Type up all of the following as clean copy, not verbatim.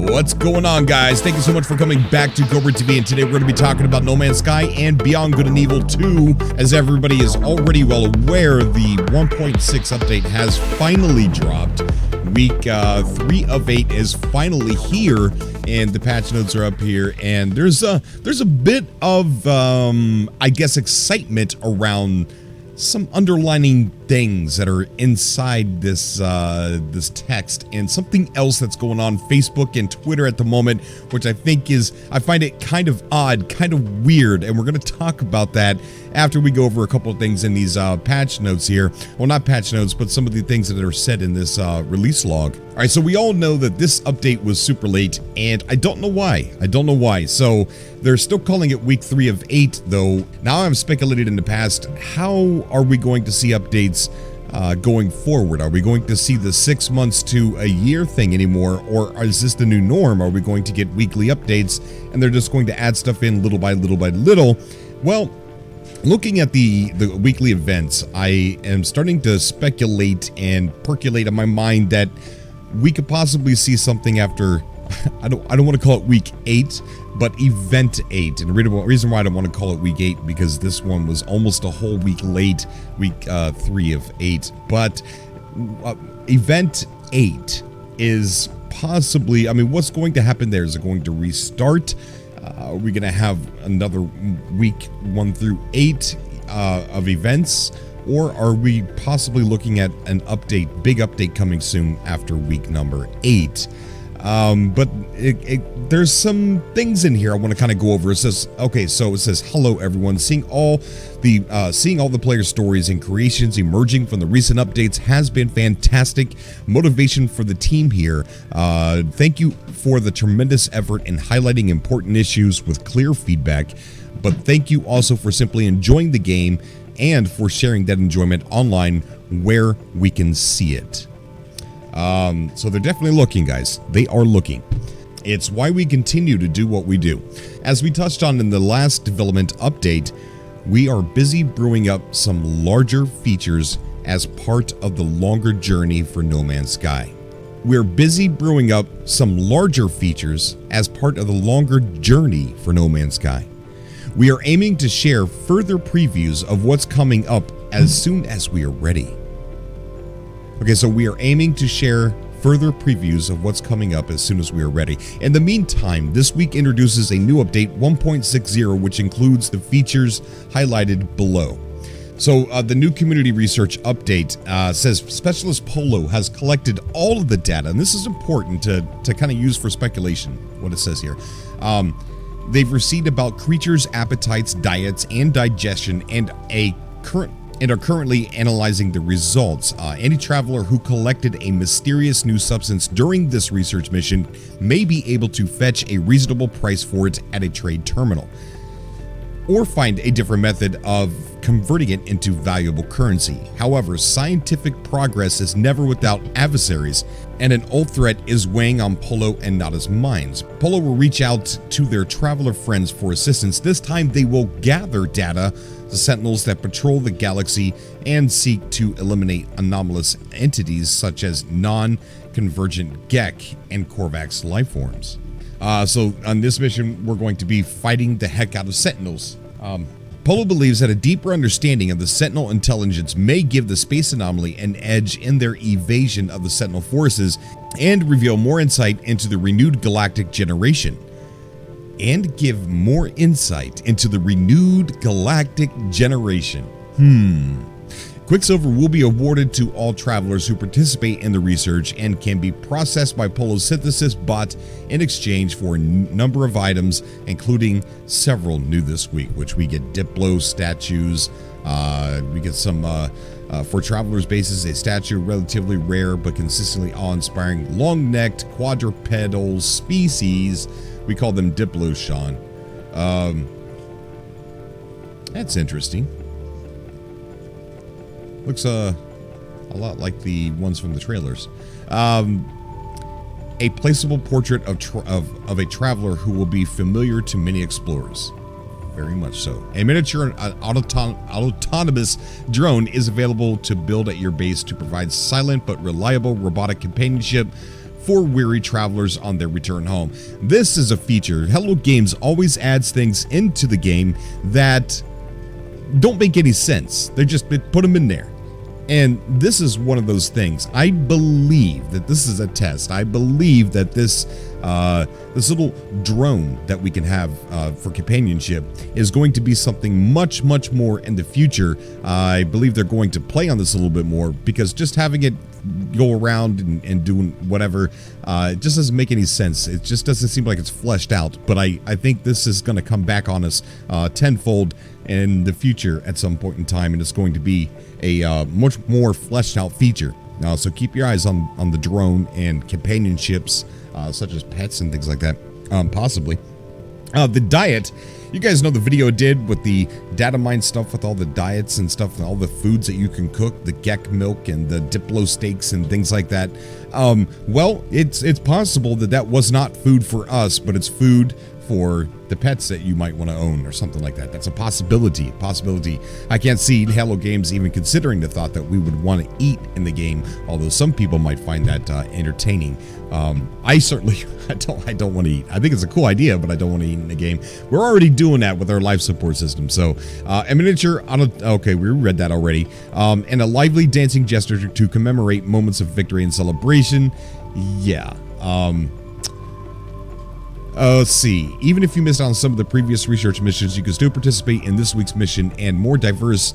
What's going on, guys? Thank you so much for coming back to Cobra TV, and today we're going to be talking about No Man's Sky and Beyond Good and Evil 2. As everybody is already well aware, the 1.6 update has finally dropped. Week 3 of 8 is finally here, and the patch notes are up here, and there's a bit of I guess excitement around some underlining things that are inside this this text, and something else that's going on Facebook and Twitter at the moment, which I find it kind of odd, kind of weird, and we're going to talk about that after we go over a couple of things in these patch notes here. Well, not patch notes, but some of the things that are said in this release log. All right, so we all know that this update was super late, and I don't know why. So they're still calling it week 3 of 8, though. Now I've speculated in the past, how are we going to see updates going forward? Are we going to see the 6 months to a year thing anymore, or is this the new norm? Are we going to get weekly updates and they're just going to add stuff in little by little by little? Well, looking at the weekly events, I am starting to speculate and percolate in my mind that we could possibly see something after, I don't want to call it week 8, but event 8. And the reason why I don't want to call it week 8, because this one was almost a whole week late, week 3 of 8. But event 8 is possibly, I mean, what's going to happen there? Is it going to restart? Are we going to have another week 1 through 8 of events? Or are we possibly looking at an update, big update coming soon after week number 8? But there's some things in here I want to kind of go over. It says, okay, so it says, hello everyone. Seeing all the player stories and creations emerging from the recent updates has been fantastic motivation for the team here. Thank you for the tremendous effort in highlighting important issues with clear feedback. But thank you also for simply enjoying the game and for sharing that enjoyment online where we can see it. So they're definitely looking, guys. They are looking. It's why we continue to do what we do. As we touched on in the last development update, we are busy brewing up some larger features as part of the longer journey for No Man's Sky. We're busy brewing up some larger features as part of the longer journey for No Man's Sky. We are aiming to share further previews of what's coming up as soon as we are ready. Okay, so we are aiming to share further previews of what's coming up as soon as we are ready. In the meantime, this week introduces a new update 1.60, which includes the features highlighted below. So the new community research update says Specialist Polo has collected all of the data, and this is important to kind of use for speculation, what it says here. They've received about creatures' appetites, diets, and digestion, and are currently analyzing the results. Any traveler who collected a mysterious new substance during this research mission may be able to fetch a reasonable price for it at a trade terminal, or find a different method of converting it into valuable currency. However, scientific progress is never without adversaries, and an old threat is weighing on Polo and Nada's minds. Polo will reach out to their traveler friends for assistance. This time they will gather data, the sentinels that patrol the galaxy, and seek to eliminate anomalous entities such as non-convergent Gek and Korvax lifeforms. So on this mission, we're going to be fighting the heck out of sentinels. Polo believes that a deeper understanding of the Sentinel intelligence may give the space anomaly an edge in their evasion of the Sentinel forces and reveal more insight into the renewed galactic generation. Quicksilver will be awarded to all travelers who participate in the research and can be processed by Polo's synthesis bot in exchange for a number of items, including several new this week, which we get Diplo statues. We get some, for travelers' bases, a statue relatively rare but consistently awe-inspiring long-necked quadrupedal species. We call them Diplos, Sean. That's interesting. Looks a lot like the ones from the trailers. A placeable portrait of a traveler who will be familiar to many explorers. Very much so. A miniature autonomous drone is available to build at your base to provide silent but reliable robotic companionship for weary travelers on their return home. This is a feature. Hello Games always adds things into the game that don't make any sense. They put them in there. And this is one of those things. I believe that this is a test. I believe that this little drone that we can have for companionship is going to be something much, much more in the future. I believe they're going to play on this a little bit more, because just having it go around and doing whatever it just doesn't make any sense. It just doesn't seem like it's fleshed out. But I think this is going to come back on us tenfold in the future at some point in time, and it's going to be a much more fleshed out feature. So keep your eyes on the drone and companionships, such as pets and things like that, possibly. The diet, you guys know the video I did with the data mine stuff, with all the diets and stuff and all the foods that you can cook, the Gek milk and the Diplo steaks and things like that. Well, it's possible that was not food for us, but it's food for the pets that you might want to own or something like that. That's a possibility. I can't see Hello Games even considering the thought that we would want to eat in the game, although some people might find that entertaining. I certainly I don't want to eat. I think it's a cool idea, but I don't want to eat in the game. We're already doing that with our life support system. So a miniature on a, okay, we read that already. And a lively dancing gesture to commemorate moments of victory and celebration. Yeah. Let's see. Even if you missed out on some of the previous research missions, you can still participate in this week's mission, and more diverse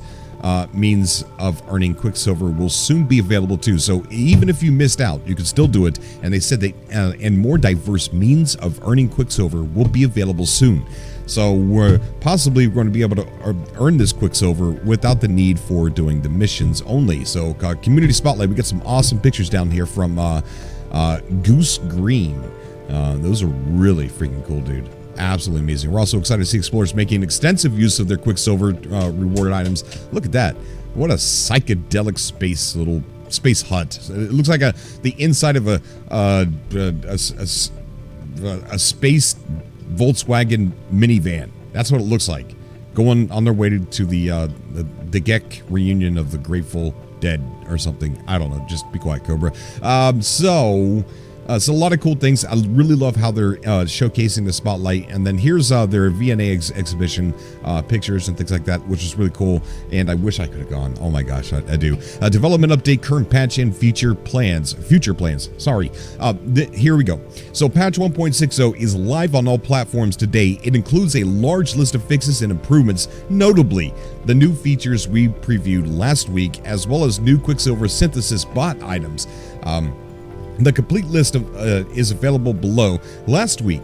means of earning Quicksilver will soon be available too. So even if you missed out, you can still do it. And they said that and more diverse means of earning Quicksilver will be available soon. So we're possibly going to be able to earn this Quicksilver without the need for doing the missions only. So Community Spotlight, we got some awesome pictures down here from Goose Green. Those are really freaking cool, dude. Absolutely amazing. We're also excited to see explorers making extensive use of their Quicksilver rewarded items. Look at that. What a psychedelic little space hut. It looks like the inside of a space Volkswagen minivan. That's what it looks like. Going on their way to the Gek reunion of the Grateful Dead or something. I don't know. Just be quiet, Cobra. So a lot of cool things. I really love how they're showcasing the Spotlight. And then here's their VNA exhibition pictures and things like that, which is really cool. And I wish I could have gone. Oh my gosh, I do. Development update, current patch, and future plans. Sorry. Here we go. So patch 1.60 is live on all platforms today. It includes a large list of fixes and improvements, notably the new features we previewed last week, as well as new Quicksilver synthesis bot items. The complete list is available below. Last week,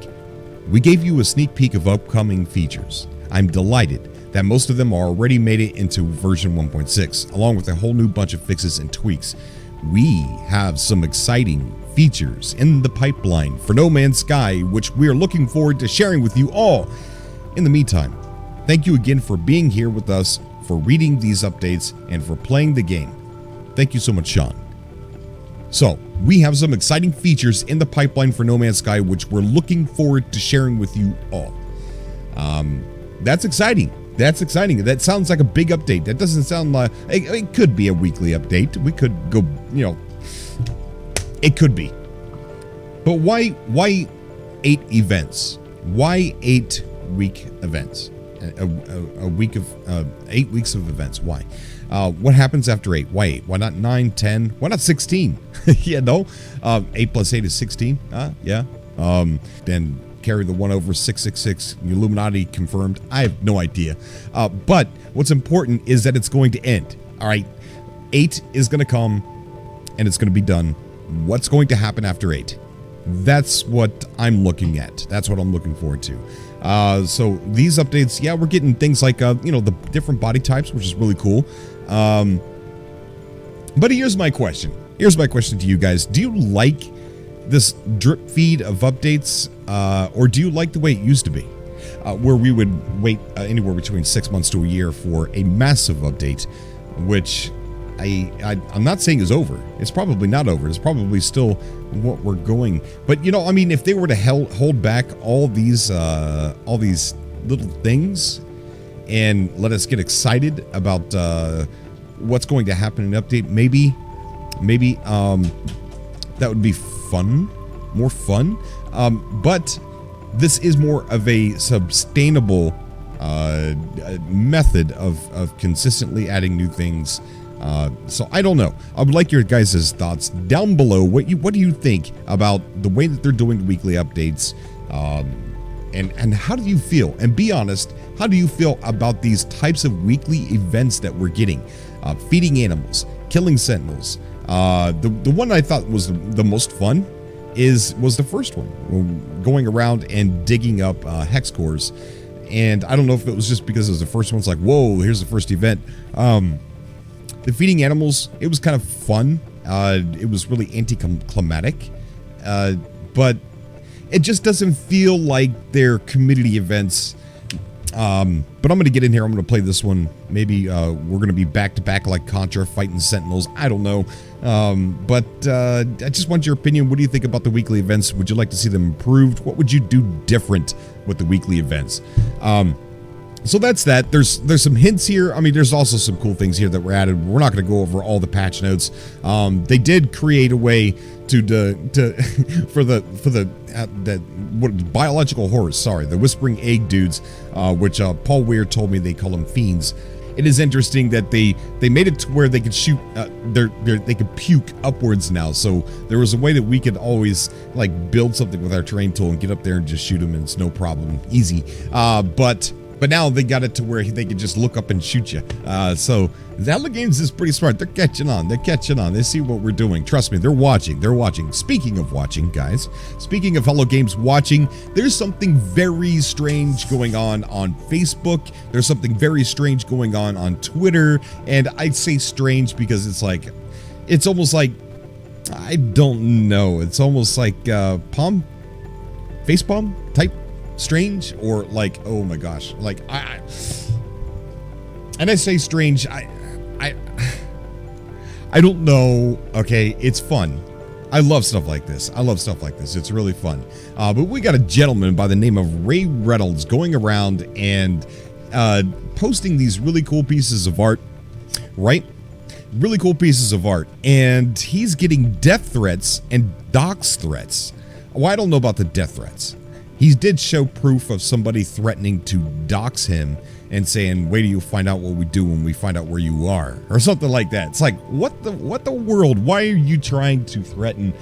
we gave you a sneak peek of upcoming features. I'm delighted that most of them already made it into version 1.6, along with a whole new bunch of fixes and tweaks. We have some exciting features in the pipeline for No Man's Sky, which we are looking forward to sharing with you all. In the meantime, thank you again for being here with us, for reading these updates, and for playing the game. Thank you so much, Sean. So, we have some exciting features in the pipeline for No Man's Sky, which we're looking forward to sharing with you all. That's exciting. That sounds like a big update. That doesn't sound like... It could be a weekly update. We could go, it could be. But why 8 events? Why 8-week events? A week of 8 weeks of events. Why? What happens after 8? Why 8? Why not 9, 10? Why not 16? Yeah, no. 8 plus 8 is 16. Yeah. Then carry the 1 over 666. Illuminati confirmed. I have no idea. But what's important is that it's going to end. All right. 8 is going to come and it's going to be done. What's going to happen after 8? That's what I'm looking at. That's what I'm looking forward to. So these updates, yeah, we're getting things like, the different body types, which is really cool. But here's my question. Here's my question to you guys. Do you like this drip feed of updates, or do you like the way it used to be, where we would wait anywhere between 6 months to a year for a massive update, which I'm not saying is over. It's probably not over. It's probably still what we're going. But if they were to hold back all these little things and let us get excited about what's going to happen in an update, maybe that would be fun, but this is more of a sustainable method of consistently adding new things. So I don't know. I would like your guys' thoughts down below. What do you think about the way that they're doing weekly updates? And how do you feel? And be honest, how do you feel about these types of weekly events that we're getting? Feeding animals, killing sentinels. The one I thought was the most fun was the first one, going around and digging up hex cores. And I don't know if it was just because it was the first one. It's like, whoa, here's the first event. The feeding animals, it was kind of fun. It was really anticlimactic, but it just doesn't feel like they're community events. But I'm going to get in here. I'm going to play this one. Maybe we're going to be back to back like Contra fighting Sentinels. I don't know. But I just want your opinion. What do you think about the weekly events? Would you like to see them improved? What would you do different with the weekly events? So that's that. There's some hints here. I mean, there's also some cool things here that were added. We're not going to go over all the patch notes. They did create a way for what biological horrors. Sorry, the Whispering Egg dudes, which Paul Weir told me they call them fiends. It is interesting that they made it to where they could shoot. They could puke upwards now. So there was a way that we could always like build something with our terrain tool and get up there and just shoot them, and it's no problem, easy. But now they got it to where they can just look up and shoot you. So Hello Games is pretty smart. They're catching on. They see what we're doing. Trust me, they're watching. Speaking of watching, guys, speaking of Hello Games watching, there's something very strange going on Facebook. There's something very strange going on Twitter. And I say strange because it's almost like, I don't know. It's almost like facepalm type strange, or like, oh my gosh, like and I say strange, I don't know. Okay, it's fun. I love stuff like this. It's really fun. But we got a gentleman by the name of Ray Reynolds going around and posting these really cool pieces of art, right? Really cool pieces of art, and he's getting death threats and dox threats. Well, I don't know about the death threats. He did show proof of somebody threatening to dox him and saying, wait till you find out what we do when we find out where you are, or something like that. It's like, what the world? Why are you trying to threaten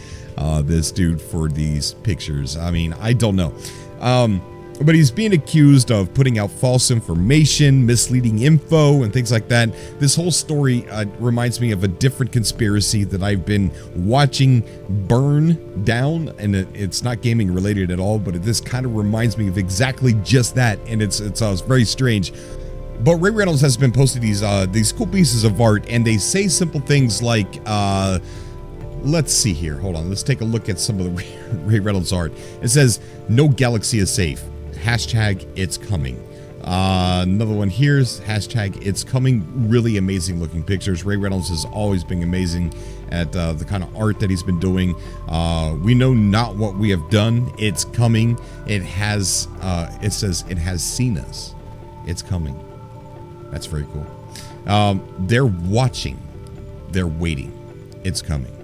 this dude for these pictures? I mean, I don't know. But he's being accused of putting out false information, misleading info, and things like that. This whole story reminds me of a different conspiracy that I've been watching burn down, and it's not gaming related at all, but this kind of reminds me of exactly just that, and it's very strange. But Ray Reynolds has been posting these cool pieces of art, and they say simple things like, let's see here. Hold on. Let's take a look at some of the Ray Reynolds art. It says, "No galaxy is safe. Hashtag it's coming." Another one here's hashtag it's coming. Really amazing looking pictures. Ray Reynolds has always been amazing at the kind of art that he's been doing. We know not what we have done. It's coming. It has, it says it has seen us. It's coming. That's very cool. They're watching. They're waiting. It's coming.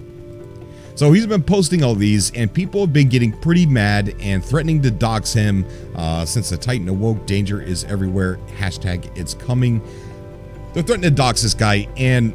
So he's been posting all these, and people have been getting pretty mad and threatening to dox him since the Titan awoke. Danger is everywhere. Hashtag it's coming. They're threatening to dox this guy, and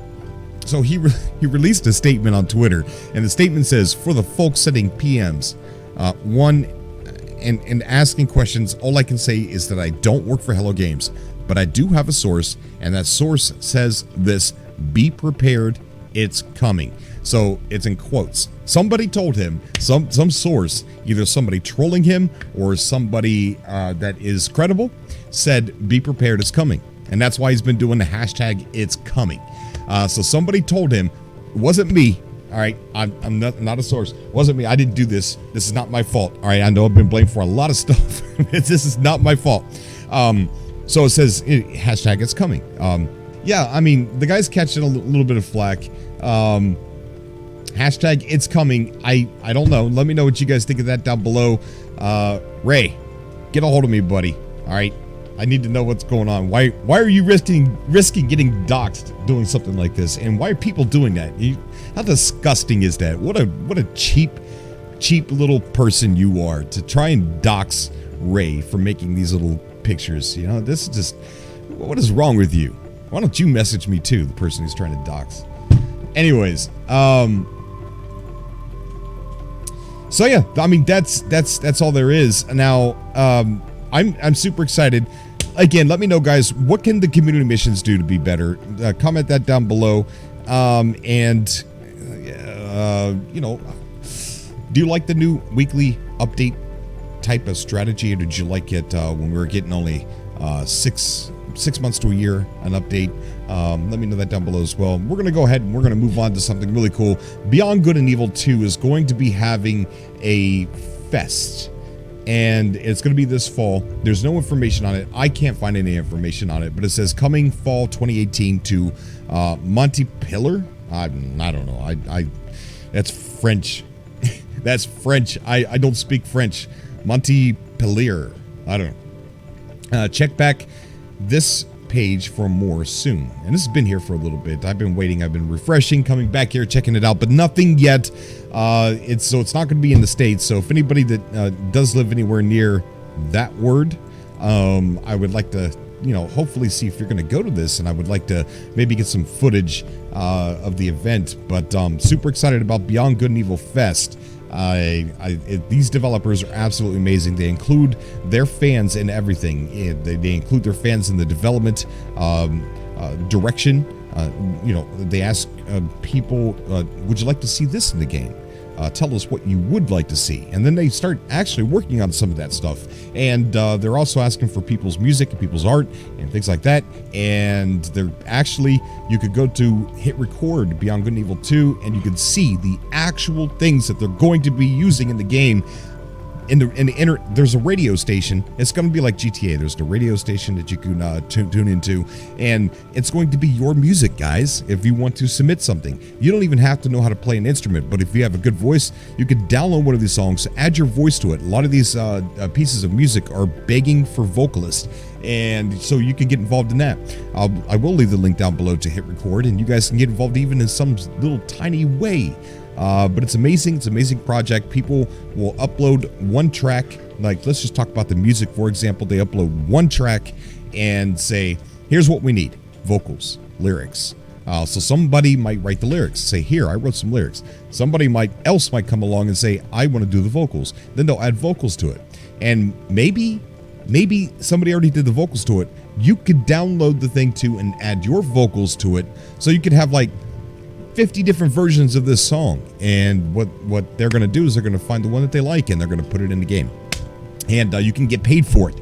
so he released a statement on Twitter, and the statement says, "For the folks sending PMs, and asking questions, all I can say is that I don't work for Hello Games, but I do have a source, and that source says this: be prepared, it's coming." So it's in quotes. Somebody told him, some source, either somebody trolling him or somebody that is credible, said, be prepared, it's coming. And that's why he's been doing the hashtag it's coming. So somebody told him, it wasn't me. All right, I'm not a source. It wasn't me. I didn't do this. This is not my fault. All right, I know I've been blamed for a lot of stuff. This is not my fault. So it says, hashtag it's coming. Yeah, I mean, the guy's catching a little bit of flack. Hashtag it's coming. I don't know. Let me know what you guys think of that down below. Ray, get a hold of me, buddy. All right, I need to know what's going on. Why are you risking getting doxxed doing something like this? And why are people doing that? How disgusting is that? What a cheap cheap little person you are to try and dox Ray for making these little pictures. You know, this is just, what is wrong with you? Why don't you message me too, the person who's trying to dox? Anyways, so yeah, I mean, that's all there is. Now, I'm super excited. Again, let me know, guys, what can the community missions do to be better? Comment that down below. You know, do you like the new weekly update type of strategy, or did you like it when we were getting only 6 months to a year an update? Let me know that down below as well. We're going to go ahead and we're going to move on to something really cool. Beyond Good and Evil 2 is going to be having a fest, and it's going to be this fall. There's no information on it. I can't find any information on it, but it says coming fall 2018 to Montpellier. I don't know. That's French. That's French. I don't speak French. Montpellier. I don't know. Check back this page for more soon. And this has been here for a little bit. I've been waiting. I've been refreshing, coming back here, checking it out, but nothing yet. It's not going to be in the States. So if anybody that does live anywhere near that word, I would like to, you know, hopefully see if you're going to go to this, and I would like to maybe get some footage of the event. But super excited about Beyond Good and Evil Fest. These developers are absolutely amazing. They include their fans in everything. They include their fans in the development direction. You know, they ask people, would you like to see this in the game? Tell us what you would like to see. And then they start actually working on some of that stuff. And they're also asking for people's music and people's art and things like that. And they're actually, you could go to hit record Beyond Good and Evil 2, and you can see the actual things that they're going to be using in the game. There's a radio station. It's going to be like GTA. There's the radio station that you can tune into, and it's going to be your music, guys. If you want to submit something, you don't even have to know how to play an instrument, but if you have a good voice, you can download one of these songs, add your voice to it. A lot of these pieces of music are begging for vocalists, and so you can get involved in that. I will leave the link down below to hit record, and you guys can get involved even in some little tiny way. But it's amazing. It's an amazing project. People will upload one track. Like, let's just talk about the music, for example. They upload one track and say, here's what we need: vocals, lyrics. So somebody might write the lyrics, say, here, I wrote some lyrics. Somebody else might come along and say, I want to do the vocals. Then they'll add vocals to it. And maybe somebody already did the vocals to it. You could download the thing too and add your vocals to it. So you could have like 50 different versions of this song, and what they're going to do is they're going to find the one that they like, and they're going to put it in the game, and you can get paid for it.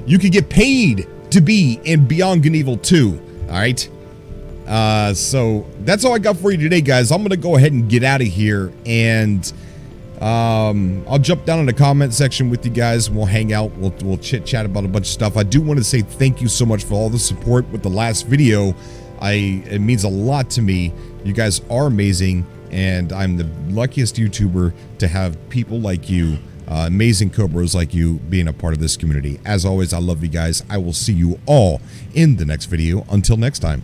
You can get paid to be in Beyond Good and Evil 2. All right, so that's all I got for you today, guys. I'm going to go ahead and get out of here, and I'll jump down in the comment section with you guys. We'll hang out. We'll chit chat about a bunch of stuff. I do want to say thank you so much for all the support with the last video. It means a lot to me. You guys are amazing, and I'm the luckiest YouTuber to have people like you, amazing Cobras like you, being a part of this community. As always, I love you guys. I will see you all in the next video. Until next time.